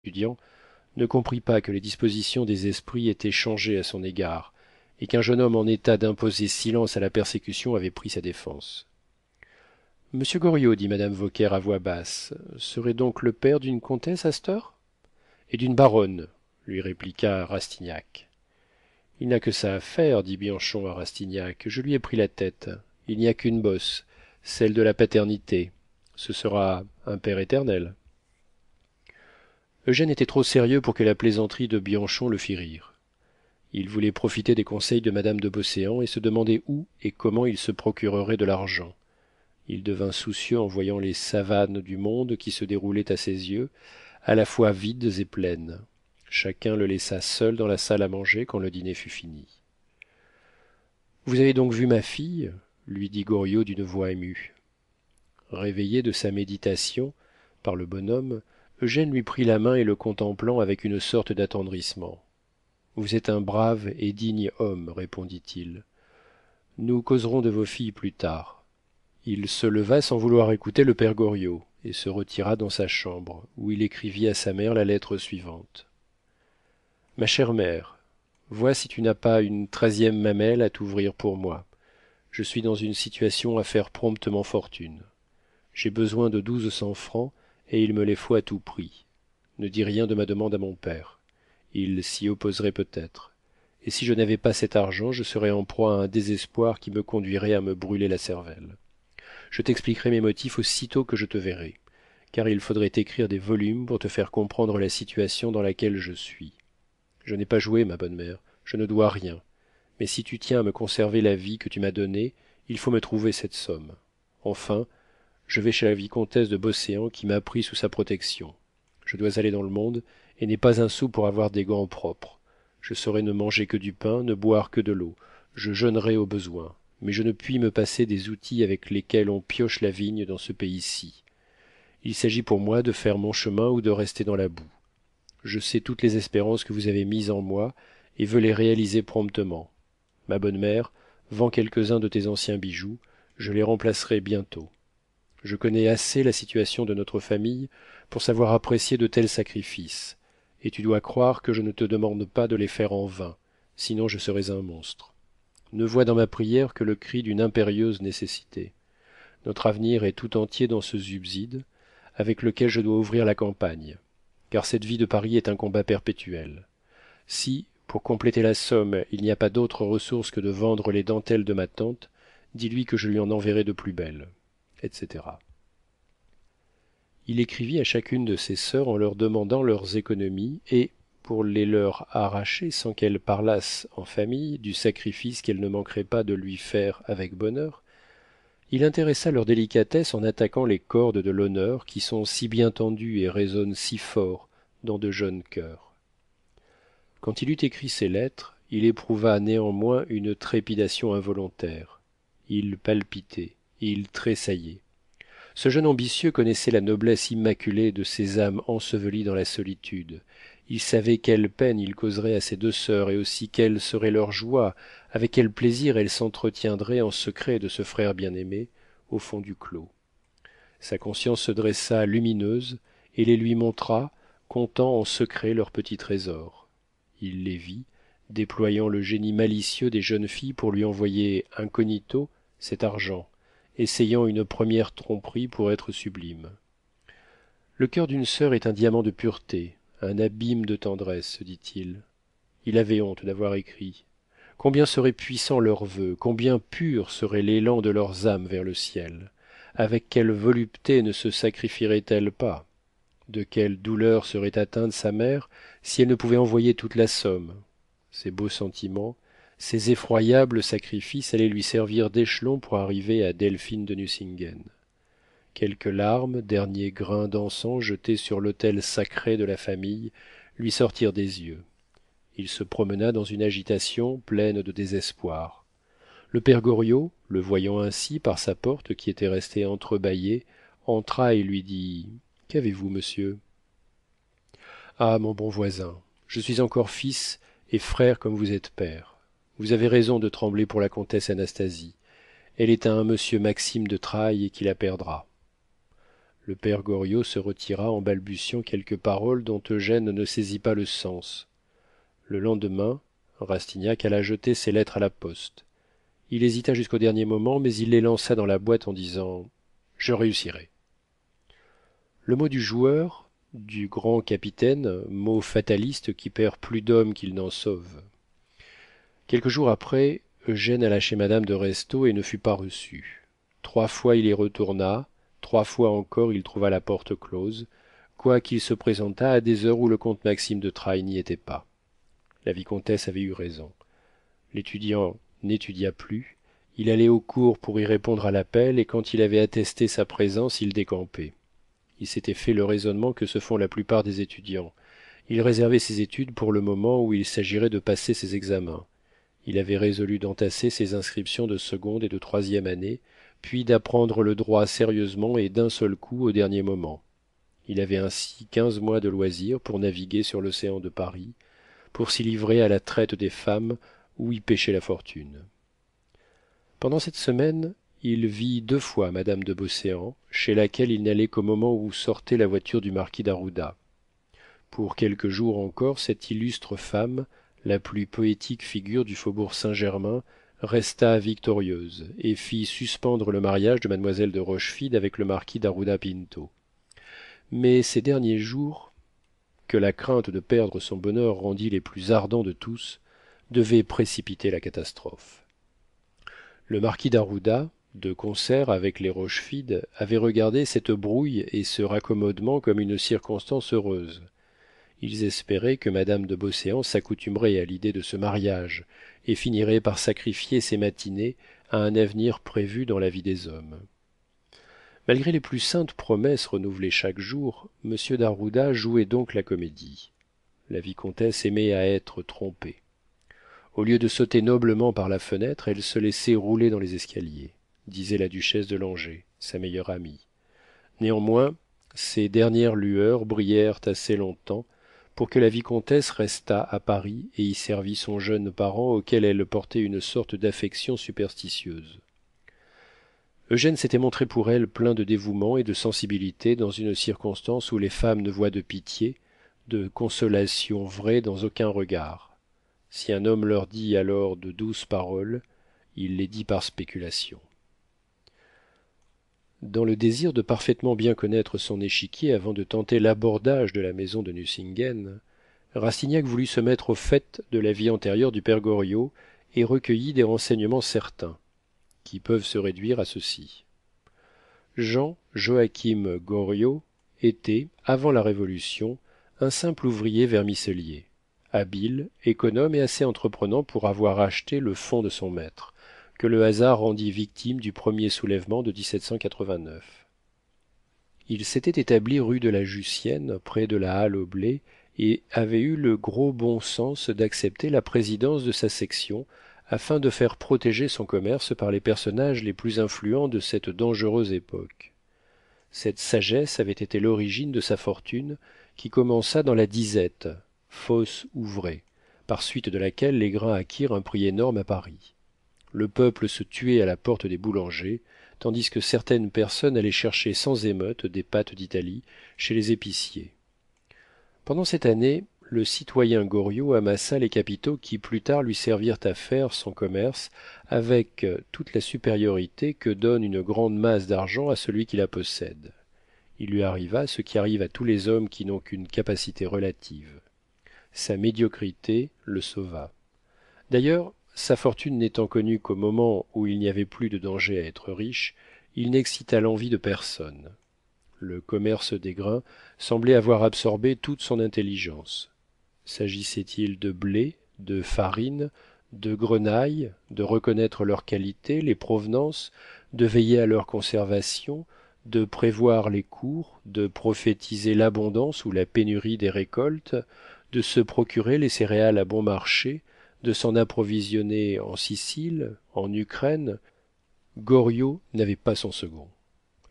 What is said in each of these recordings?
étudiant, ne comprit pas que les dispositions des esprits étaient changées à son égard, et qu'un jeune homme en état d'imposer silence à la persécution avait pris sa défense. Monsieur Goriot, dit madame Vauquer à voix basse, serait donc le père d'une comtesse Astor? Et d'une baronne, lui répliqua Rastignac. Il n'a que ça à faire, dit Bianchon à Rastignac. Je lui ai pris la tête. Il n'y a qu'une bosse, celle de la paternité. Ce sera un père éternel. Eugène était trop sérieux pour que la plaisanterie de Bianchon le fît rire. Il voulait profiter des conseils de madame de Beauséant et se demandait où et comment il se procurerait de l'argent. Il devint soucieux en voyant les savanes du monde qui se déroulaient à ses yeux, à la fois vides et pleines. Chacun le laissa seul dans la salle à manger quand le dîner fut fini. Vous avez donc vu ma fille? Lui dit Goriot d'une voix émue. Réveillé de sa méditation par le bonhomme, Eugène lui prit la main et le contemplant avec une sorte d'attendrissement. Vous êtes un brave et digne homme, répondit-il. Nous causerons de vos filles plus tard. Il se leva sans vouloir écouter le père Goriot et se retira dans sa chambre, où il écrivit à sa mère la lettre suivante. Ma chère mère, vois si tu n'as pas une 13e mamelle à t'ouvrir pour moi. Je suis dans une situation à faire promptement fortune. J'ai besoin de 1200 francs et il me les faut à tout prix. Ne dis rien de ma demande à mon père. Il s'y opposerait peut-être. Et si je n'avais pas cet argent, je serais en proie à un désespoir qui me conduirait à me brûler la cervelle. Je t'expliquerai mes motifs aussitôt que je te verrai, car il faudrait écrire des volumes pour te faire comprendre la situation dans laquelle je suis. Je n'ai pas joué, ma bonne mère, je ne dois rien. Mais si tu tiens à me conserver la vie que tu m'as donnée, il faut me trouver cette somme. Enfin, je vais chez la vicomtesse de Beauséant qui m'a pris sous sa protection. Je dois aller dans le monde et n'ai pas un sou pour avoir des gants propres. Je saurai ne manger que du pain, ne boire que de l'eau. Je jeûnerai au besoin, mais je ne puis me passer des outils avec lesquels on pioche la vigne dans ce pays-ci. Il s'agit pour moi de faire mon chemin ou de rester dans la boue. Je sais toutes les espérances que vous avez mises en moi et veux les réaliser promptement. Ma bonne mère, vends quelques-uns de tes anciens bijoux, je les remplacerai bientôt. Je connais assez la situation de notre famille pour savoir apprécier de tels sacrifices, et tu dois croire que je ne te demande pas de les faire en vain, sinon je serais un monstre. Ne vois dans ma prière que le cri d'une impérieuse nécessité. Notre avenir est tout entier dans ce subside, avec lequel je dois ouvrir la campagne, car cette vie de Paris est un combat perpétuel. Si, pour compléter la somme, il n'y a pas d'autre ressource que de vendre les dentelles de ma tante, dis-lui que je lui en enverrai de plus belles, etc. Il écrivit à chacune de ses sœurs en leur demandant leurs économies et, pour les leur arracher sans qu'elles parlassent en famille du sacrifice qu'elles ne manqueraient pas de lui faire avec bonheur, il intéressa leur délicatesse en attaquant les cordes de l'honneur qui sont si bien tendues et résonnent si fort dans de jeunes cœurs. Quand il eut écrit ces lettres, il éprouva néanmoins une trépidation involontaire. Il palpitait, il tressaillait. Ce jeune ambitieux connaissait la noblesse immaculée de ces âmes ensevelies dans la solitude. Il savait quelle peine il causerait à ses deux sœurs et aussi quelle serait leur joie, avec quel plaisir elles s'entretiendraient en secret de ce frère bien-aimé au fond du clos. Sa conscience se dressa lumineuse et les lui montra, comptant en secret leurs petits trésors. Il les vit, déployant le génie malicieux des jeunes filles pour lui envoyer incognito cet argent, essayant une première tromperie pour être sublime. Le cœur d'une sœur est un diamant de pureté, un abîme de tendresse, se dit-il. Il avait honte d'avoir écrit. Combien serait puissant leur vœu, combien pur serait l'élan de leurs âmes vers le ciel. Avec quelle volupté ne se sacrifierait elle pas? De quelle douleur serait atteinte sa mère si elle ne pouvait envoyer toute la somme? Ces beaux sentiments, ces effroyables sacrifices allaient lui servir d'échelon pour arriver à Delphine de Nucingen. Quelques larmes, dernier grain d'encens jeté sur l'autel sacré de la famille, lui sortirent des yeux. Il se promena dans une agitation pleine de désespoir. Le père Goriot, le voyant ainsi par sa porte qui était restée entrebâillée, entra et lui dit « Qu'avez-vous, monsieur ?» Ah, mon bon voisin, je suis encore fils et frère comme vous êtes père. Vous avez raison de trembler pour la comtesse Anastasie. Elle est à un monsieur Maxime de Trailles et qui la perdra. Le père Goriot se retira en balbutiant quelques paroles dont Eugène ne saisit pas le sens. Le lendemain, Rastignac alla jeter ses lettres à la poste. Il hésita jusqu'au dernier moment, mais il les lança dans la boîte en disant « Je réussirai ». Le mot du joueur, du grand capitaine, mot fataliste qui perd plus d'hommes qu'il n'en sauve. Quelques jours après, Eugène alla chez madame de Restaud et ne fut pas reçu. 3 fois il y retourna, 3 fois encore il trouva la porte close, quoiqu'il se présentât à des heures où le comte Maxime de Trailles n'y était pas. La vicomtesse avait eu raison. L'étudiant n'étudia plus, il allait au cours pour y répondre à l'appel, et quand il avait attesté sa présence, il décampait. Il s'était fait le raisonnement que se font la plupart des étudiants. Il réservait ses études pour le moment où il s'agirait de passer ses examens. Il avait résolu d'entasser ses inscriptions de seconde et de troisième année, puis d'apprendre le droit sérieusement et d'un seul coup au dernier moment. Il avait ainsi 15 mois de loisir pour naviguer sur l'océan de Paris, pour s'y livrer à la traite des femmes ou y pêcher la fortune. Pendant cette semaine, il vit 2 fois madame de Beauséant, chez laquelle il n'allait qu'au moment où sortait la voiture du marquis d'Ajuda. Pour quelques jours encore, cette illustre femme, la plus poétique figure du faubourg Saint-Germain, resta victorieuse et fit suspendre le mariage de mademoiselle de Rochefide avec le marquis d'Ajuda Pinto. Mais ces derniers jours, que la crainte de perdre son bonheur rendit les plus ardents de tous, devaient précipiter la catastrophe. Le marquis d'Ajuda, de concert avec les Rochefide, avait regardé cette brouille et ce raccommodement comme une circonstance heureuse. Ils espéraient que madame de Beauséant s'accoutumerait à l'idée de ce mariage et finirait par sacrifier ses matinées à un avenir prévu dans la vie des hommes. Malgré les plus saintes promesses renouvelées chaque jour, monsieur d'Ajuda jouait donc la comédie. La vicomtesse aimait à être trompée. Au lieu de sauter noblement par la fenêtre, elle se laissait rouler dans les escaliers, disait la duchesse de Langeais, sa meilleure amie. Néanmoins, ces dernières lueurs brillèrent assez longtemps pour que la vicomtesse restât à Paris et y servit son jeune parent auquel elle portait une sorte d'affection superstitieuse. Eugène s'était montré pour elle plein de dévouement et de sensibilité dans une circonstance où les femmes ne voient de pitié, de consolation vraie dans aucun regard. Si un homme leur dit alors de douces paroles, il les dit par spéculation. Dans le désir de parfaitement bien connaître son échiquier avant de tenter l'abordage de la maison de Nucingen, Rastignac voulut se mettre au fait de la vie antérieure du père Goriot et recueillit des renseignements certains, qui peuvent se réduire à ceci. Jean Joachim Goriot était, avant la Révolution, un simple ouvrier vermicellier, habile, économe et assez entreprenant pour avoir acheté le fonds de son maître, que le hasard rendit victime du premier soulèvement de 1789. Il s'était établi rue de la Jussienne, près de la halle au blé, et avait eu le gros bon sens d'accepter la présidence de sa section, afin de faire protéger son commerce par les personnages les plus influents de cette dangereuse époque. Cette sagesse avait été l'origine de sa fortune, qui commença dans la disette, fosse ou vraie, par suite de laquelle les grains acquirent un prix énorme à Paris. Le peuple se tuait à la porte des boulangers, tandis que certaines personnes allaient chercher sans émeute des pâtes d'Italie chez les épiciers. Pendant cette année, le citoyen Goriot amassa les capitaux qui plus tard lui servirent à faire son commerce avec toute la supériorité que donne une grande masse d'argent à celui qui la possède. Il lui arriva ce qui arrive à tous les hommes qui n'ont qu'une capacité relative. Sa médiocrité le sauva. D'ailleurs, sa fortune n'étant connue qu'au moment où il n'y avait plus de danger à être riche, il n'excita l'envie de personne. Le commerce des grains semblait avoir absorbé toute son intelligence. S'agissait-il de blé, de farine, de grenaille, de reconnaître leur qualité, les provenances, de veiller à leur conservation, de prévoir les cours, de prophétiser l'abondance ou la pénurie des récoltes, de se procurer les céréales à bon marché, de s'en approvisionner en Sicile, en Ukraine, Goriot n'avait pas son second.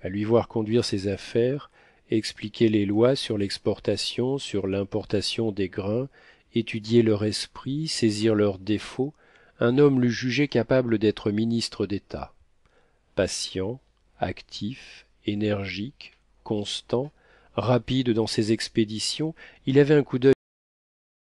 À lui voir conduire ses affaires, expliquer les lois sur l'exportation, sur l'importation des grains, étudier leur esprit, saisir leurs défauts, un homme l'eût jugé capable d'être ministre d'état. Patient, actif, énergique, constant rapide dans ses expéditions il avait un coup d'oeil